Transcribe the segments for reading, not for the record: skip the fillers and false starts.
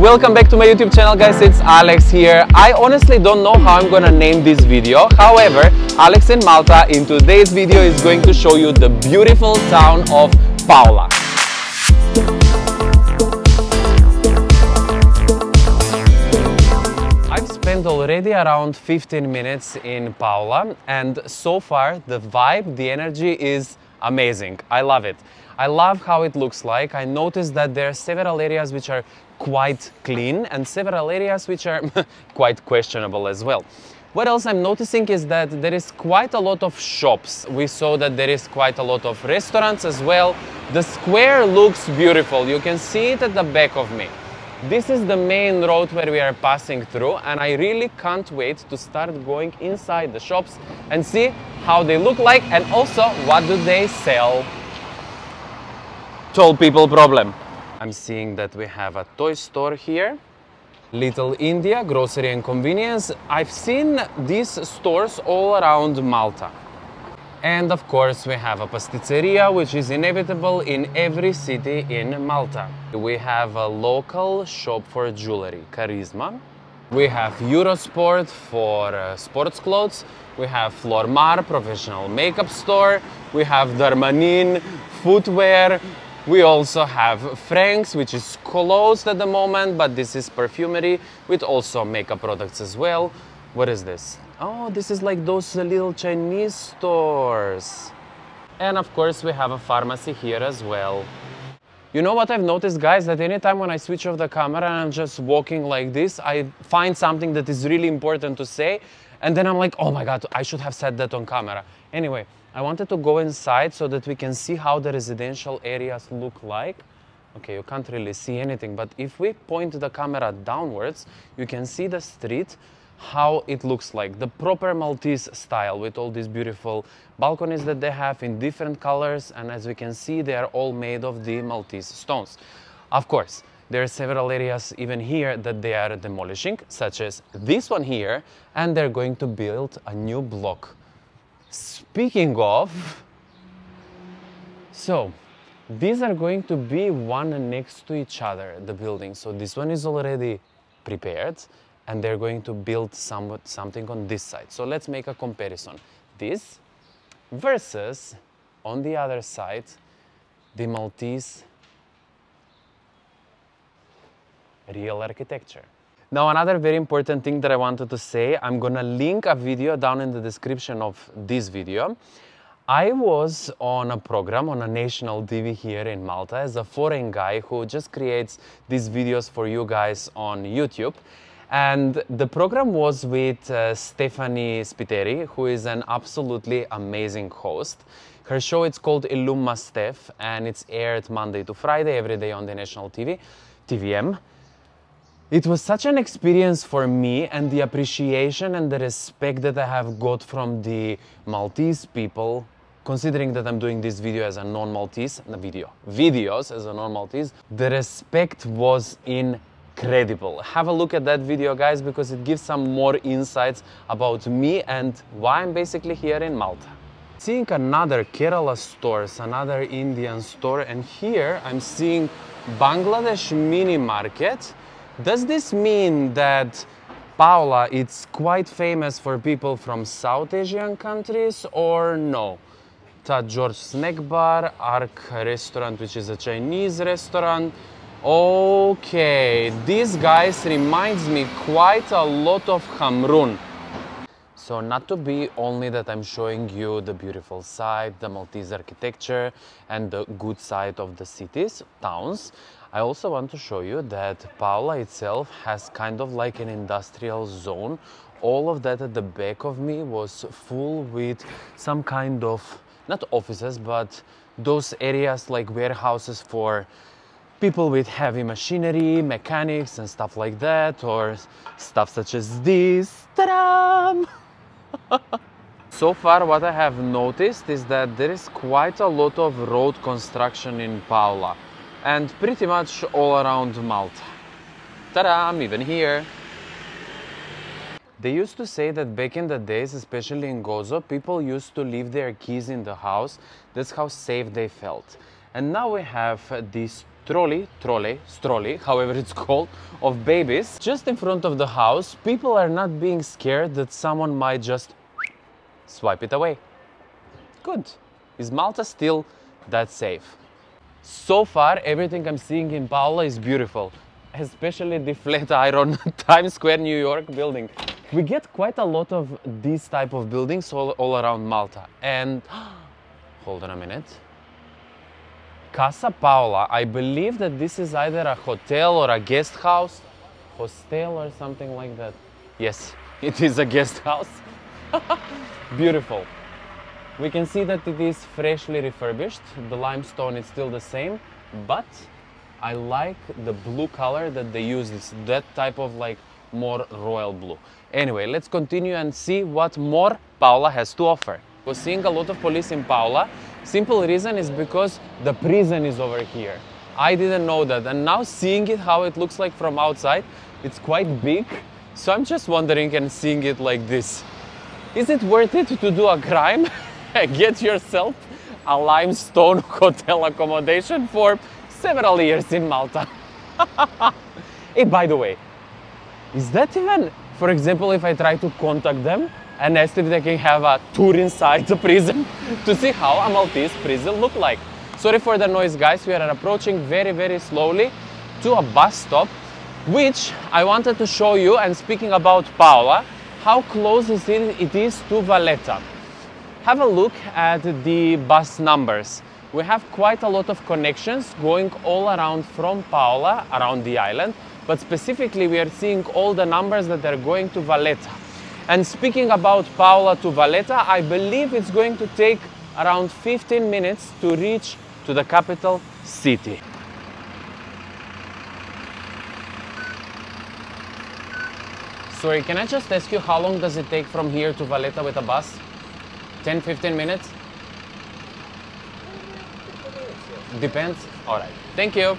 Welcome back to my YouTube channel, guys. It's Alex here. I honestly don't know how I'm gonna name this video. However, Alex in Malta in today's video is going to show you the beautiful town of Paola. I've spent already around 15 minutes in Paola, and so far the vibe, the energy is amazing. I love it. I love how it looks like. I noticed that there are several areas which are quite clean and several areas which are quite questionable as well. What else I'm noticing is that there is quite a lot of shops. We saw that there is quite a lot of restaurants as well. The square looks beautiful. You can see it at the back of me. This is the main road where we are passing through, and I really can't wait to start going inside the shops and see how they look like and also what do they sell. Tall people problem. I'm seeing that we have a toy store here. Little India, grocery and convenience. I've seen these stores all around Malta. And of course we have a pasticceria, which is inevitable in every city in Malta. We have a local shop for jewelry, Charisma. We have Eurosport for sports clothes. We have Flormar, professional makeup store. We have Darmanin, footwear. We also have Frank's, which is closed at the moment, but this is perfumery with also makeup products as well. What is this? Oh, this is like those little Chinese stores. And of course we have a pharmacy here as well. You know what I've noticed, guys? That anytime when I switch off the camera and I'm just walking like this, I find something that is really important to say. And then I'm like, oh my God, I should have said that on camera. Anyway, I wanted to go inside so that we can see how the residential areas look like. Okay, you can't really see anything, but if we point the camera downwards, you can see the street, how it looks like. The proper Maltese style with all these beautiful balconies that they have in different colors, and as we can see, they are all made of the Maltese stones. Of course, there are several areas even here that they are demolishing, such as this one here, and they're going to build a new block. Speaking of, so these are going to be one next to each other, the buildings. So this one is already prepared and they're going to build something on this side. So let's make a comparison. This versus on the other side, the Maltese real architecture. Now, another very important thing that I wanted to say, I'm gonna link a video down in the description of this video. I was on a program on a national TV here in Malta as a foreign guy who just creates these videos for you guys on YouTube. And the program was with Stephanie Spiteri, who is an absolutely amazing host. Her show, it's called Illumma Steph, and it's aired Monday to Friday, every day on the national TV, TVM. It was such an experience for me, and the appreciation and the respect that I have got from the Maltese people, considering that I'm doing this video as a non-Maltese, videos as a non-Maltese, the respect was incredible. Have a look at that video, guys, because it gives some more insights about me and why I'm basically here in Malta. Seeing another Kerala stores, another Indian store, and here I'm seeing Bangladesh mini market. Does this mean that Paola is quite famous for people from South Asian countries or no? Tad George Snack Bar, Ark Restaurant, which is a Chinese restaurant. Okay, this guys reminds me quite a lot of Hamrun. So not to be only that I'm showing you the beautiful side, the Maltese architecture and the good side of the cities, towns, I also want to show you that Paola itself has kind of like an industrial zone. All of that at the back of me was full with some kind of, not offices, but those areas like warehouses for people with heavy machinery, mechanics and stuff like that, or stuff such as this. Ta-da! So far what I have noticed is that there is quite a lot of road construction in Paola. And pretty much all around Malta. Ta-da, I'm even here. They used to say that back in the days, especially in Gozo, people used to leave their keys in the house. That's how safe they felt. And now we have these trolley, however it's called, of babies just in front of the house. People are not being scared that someone might just swipe it away. Good. Is Malta still that safe? So far, everything I'm seeing in Paola is beautiful, especially the Flatiron Times Square, New York building. We get quite a lot of these type of buildings all around Malta. And hold on a minute. Casa Paola, I believe that this is either a hotel or a guest house. Hostel or something like that. Yes, it is a guest house. Beautiful. We can see that it is freshly refurbished. The limestone is still the same, but I like the blue color that they use. It's that type of like more royal blue. Anyway, let's continue and see what more Paola has to offer. We're seeing a lot of police in Paola. Simple reason is because the prison is over here. I didn't know that, and now seeing it how it looks like from outside, it's quite big. So I'm just wondering and seeing it like this. Is it worth it to do a crime? Get yourself a limestone hotel accommodation for several years in Malta. Hey, by the way, is that even, for example, if I try to contact them and ask if they can have a tour inside the prison to see how a Maltese prison look like? Sorry for the noise, guys. We are approaching very slowly to a bus stop, which I wanted to show you. And speaking about Paola, how close it is to Valletta. Have a look at the bus numbers. We have quite a lot of connections going all around from Paola, around the island, but specifically we are seeing all the numbers that are going to Valletta. And speaking about Paola to Valletta, I believe it's going to take around 15 minutes to reach to the capital city. Sorry, can I just ask you how long does it take from here to Valletta with a bus? 10-15 minutes? Depends? Alright, thank you.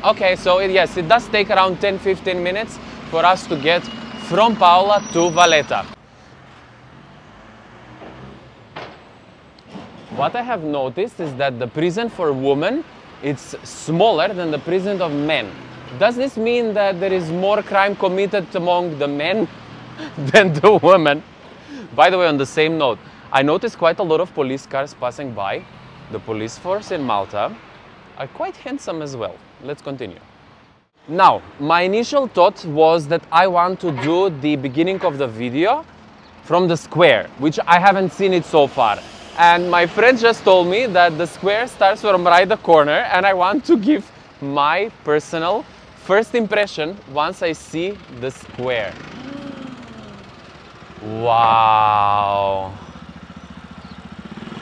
Okay, so yes, it does take around 10-15 minutes for us to get from Paola to Valletta. What I have noticed is that the prison for women is smaller than the prison of men. Does this mean that there is more crime committed among the men than the women? By the way, on the same note, I noticed quite a lot of police cars passing by. The police force in Malta are quite handsome as well. Let's continue. Now, my initial thought was that I want to do the beginning of the video from the square, which I haven't seen it so far. And my friend just told me that the square starts from right the corner, and I want to give my personal first impression once I see the square. Wow!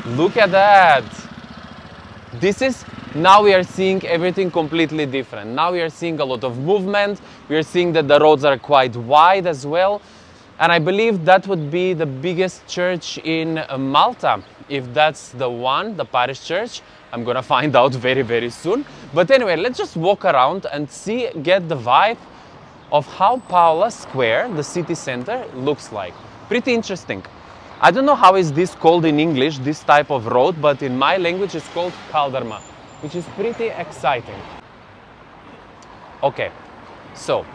Look at that! This is, now we are seeing everything completely different. Now we are seeing a lot of movement. We are seeing that the roads are quite wide as well. And I believe that would be the biggest church in Malta. If that's the one, the parish church, I'm gonna find out very soon. But anyway, let's just walk around and see, get the vibe of how Paola Square, the city center, looks like. Pretty interesting. I don't know how is this called in English, this type of road, but in my language it's called Calderma, which is pretty exciting. Okay, so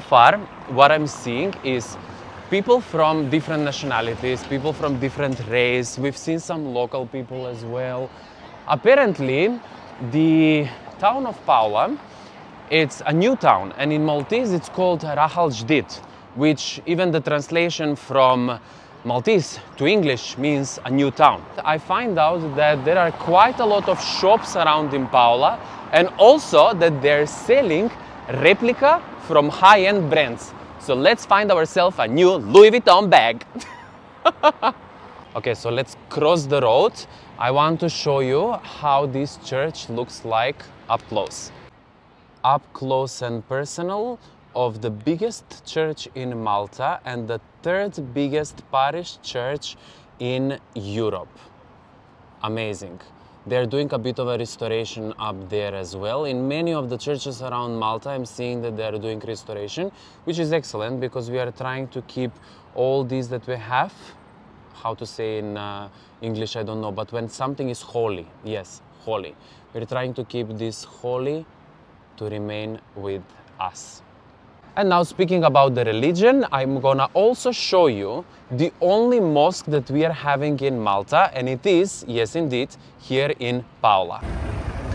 far what I'm seeing is people from different nationalities, people from different race. We've seen some local people as well. Apparently, the town of Paola, it's a new town, and in Maltese it's called Rahal Jdid, which even the translation from Maltese to English means a new town. I find out that there are quite a lot of shops around in Paola, and also that they're selling replica from high-end brands. So let's find ourselves a new Louis Vuitton bag. Okay, so let's cross the road. I want to show you how this church looks like up close. Up close and personal of the biggest church in Malta and the third biggest parish church in Europe. Amazing. They're doing a bit of a restoration up there as well. In many of the churches around Malta, I'm seeing that they're doing restoration, which is excellent because we are trying to keep all these that we have. How to say in English, I don't know, but when something is holy, yes, holy. We're trying to keep this holy to remain with us. And now, speaking about the religion, I'm gonna also show you the only mosque that we are having in Malta, and it is, yes indeed, here in Paola.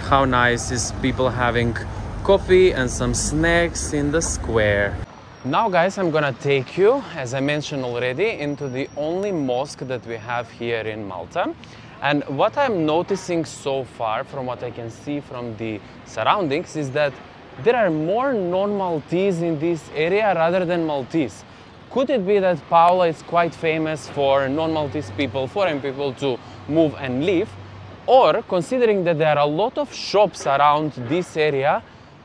How nice is people having coffee and some snacks in the square. Now guys, I'm gonna take you, as I mentioned already, into the only mosque that we have here in Malta. And what I'm noticing so far, from what I can see from the surroundings, is that there are more non-Maltese in this area rather than Maltese. Could it be that Paola is quite famous for non-Maltese people, foreign people to move and live? Or, considering that there are a lot of shops around this area,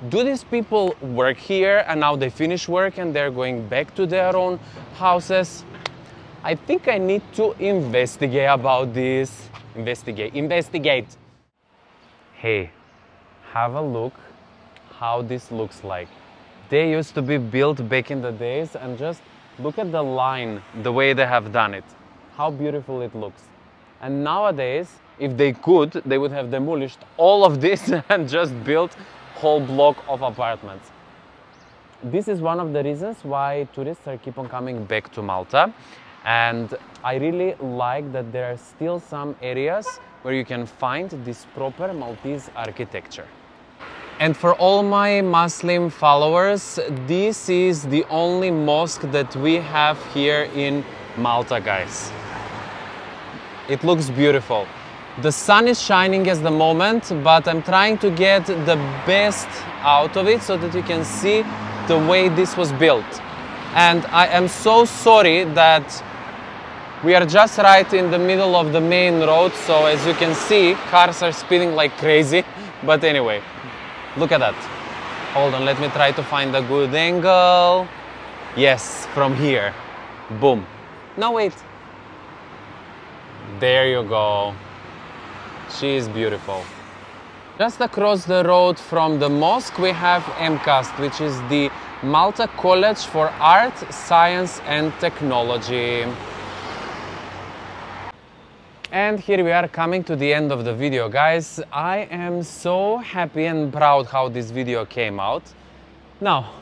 do these people work here and now they finish work and they're going back to their own houses? I think I need to investigate about this. Investigate. Hey, have a look how this looks like. They used to be built back in the days, and just look at the line, the way they have done it. How beautiful it looks. And nowadays, if they could, they would have demolished all of this and just built whole block of apartments. This is one of the reasons why tourists are keep on coming back to Malta, and I really like that there are still some areas where you can find this proper Maltese architecture. And for all my Muslim followers, this is the only mosque that we have here in Malta, guys. It looks beautiful. The sun is shining at the moment, but I'm trying to get the best out of it so that you can see the way this was built. And I am so sorry that we are just right in the middle of the main road, so as you can see, cars are speeding like crazy. But anyway, look at that. Hold on, let me try to find a good angle. Yes, from here. Boom. No, wait. There you go. She is beautiful. Just across the road from the mosque we have MCAST, which is the Malta College for Art, Science and Technology. And here we are coming to the end of the video, guys. I am so happy and proud how this video came out. Now,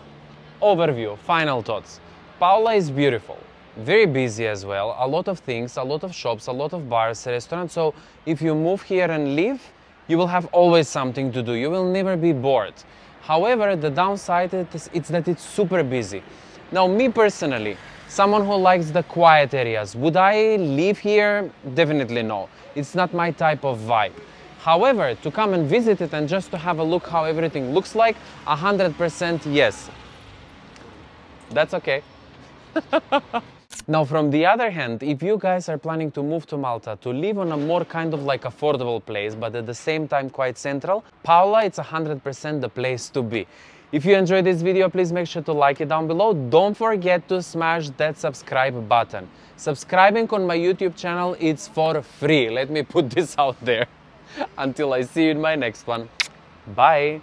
overview, final thoughts. Paola is beautiful, very busy as well, a lot of things, a lot of shops, a lot of bars, restaurants. So if you move here and live, you will have always something to do. You will never be bored. However, the downside is that it's super busy. Now, me personally, someone who likes the quiet areas, would I live here? Definitely no. It's not my type of vibe. However, to come and visit it and just to have a look how everything looks like, 100% yes. That's okay. Now, from the other hand, if you guys are planning to move to Malta to live on a more kind of like affordable place, but at the same time quite central, Paola, it's 100% the place to be. If you enjoyed this video, please make sure to like it down below. Don't forget to smash that subscribe button. Subscribing on my YouTube channel, it's for free. Let me put this out there. Until I see you in my next one. Bye.